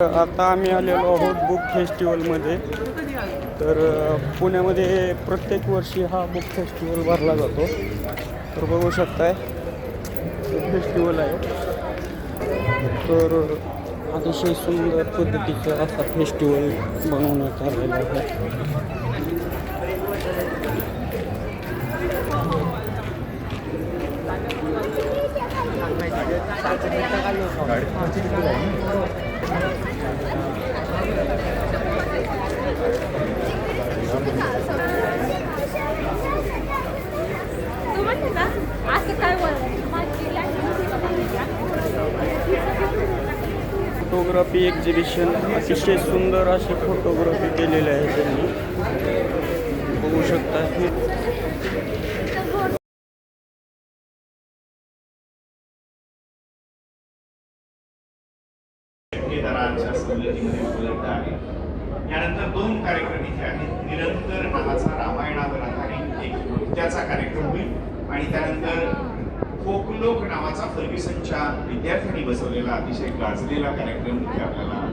आता आम्ही आलेलो आहोत बुक फेस्टिवलमध्ये. तर पुण्यामध्ये प्रत्येक वर्षी हा बुक फेस्टिवल भरला जातो. तर बघू शकताय बुक फेस्टिवल आहे. तर अतिशय सुंदर पद्धतीचं असा फेस्टिवल बनवण्यात आलेला आहे. फोटोग्राफी एक्झिबिशन, अतिशय सुंदर अशी फोटोग्राफी केलेली आहे त्यांनी. बघू शकता हे सवलतीमध्ये उपलब्ध आहे. यानंतर 2 कार्यक्रम इथे आहेत. निरंतर नावाचा रामायणावर आधारित एक नृत्याचा कार्यक्रम होईल आणि त्यानंतर फोकलोक नावाचा फर्ग्युसनच्या विद्यार्थ्यांनी बसवलेला अतिशय गाजलेला कार्यक्रम इथे आपल्याला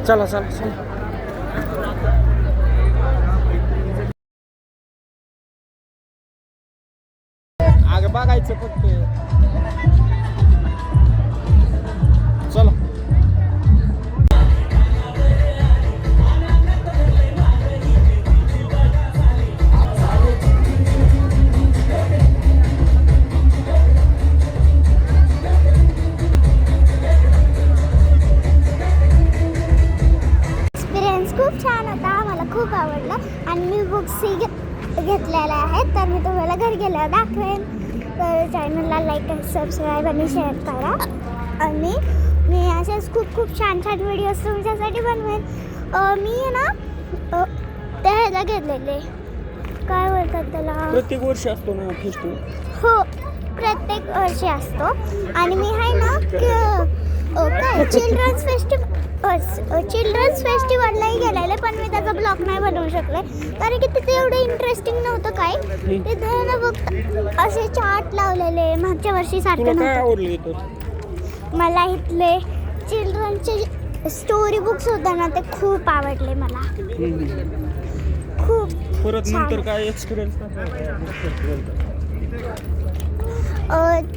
चला चला चला. अगं बघायचं फक्त. चला. खूप छान होता. मला खूप आवडलं आणि मी बुक्सही घेतलेल्या आहेत. तर मी तुम्हाला घरी गेल्यावर दाखवेन. तर चॅनलला लाईक आणि सबस्क्राईब आणि शेअर करा. आणि मी असेच खूप खूप छान छान व्हिडिओज तुमच्यासाठी बनवेन. मी ना त्या ह्याला घेतलेले, काय बोलतात त्याला, प्रत्येक वर्षी असतो ना फेस्टिवल. हो, प्रत्येक वर्षी असतो. आणि मी आहे ना काय चिल्ड्रन्स फेस्टिवललाही गेलेले, पण मी त्याचा ब्लॉग नाही बनवू शकले कारण की तिथे एवढं इंटरेस्टिंग नव्हतं. काय तिथे ना फक्त असे चार्ट लावलेले मागच्या वर्षी सारखे नव्हते. मला इथले चिल्ड्रनचे स्टोरी बुक्स होते ना, ते खूप आवडले मला. खूप परत नंतर काय एक्सपिरियन्स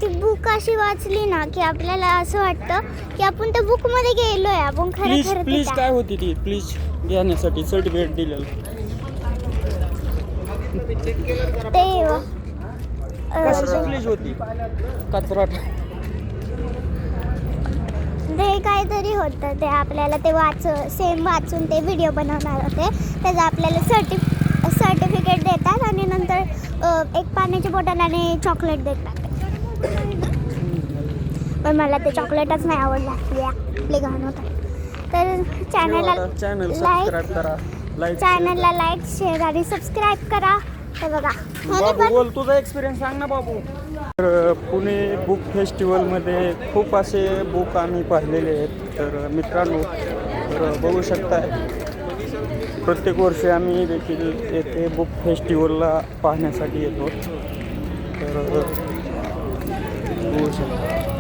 ती बुक अशी वाचली ना की आपल्याला असं वाटतं की आपण त्या बुकमध्ये गेलोय. आपण खरं प्लीज काय होती ती प्लीज घेण्यासाठी सर्टिफिकेट दिलेलं ते प्लीज होती कचरा ते काहीतरी होतं. ते आपल्याला ते सेम वाचून ते व्हिडिओ बनवणार होते. त्याचं आपल्याला सर्टिफिकेट देतात आणि नंतर एक पाण्याची बॉटल आणि चॉकलेट देतात. पण मला ते चॉकलेटच नाही आवडलं. आपले घाण होतं. तर चॅनलला लाईक शेअर आणि सबस्क्राईब करा. हे बघा, बोल तुझा एक्सपिरियन्स सांग ना बाबू. तर पुणे बुक फेस्टिवलमध्ये खूप असे बुक आम्ही पाहिलेले आहेत. तर मित्रांनो, तर बघू शकताय प्रत्येक वर्षी आम्ही देखील येथे बुक फेस्टिवलला पाहण्यासाठी येतो. तर बघू शकता.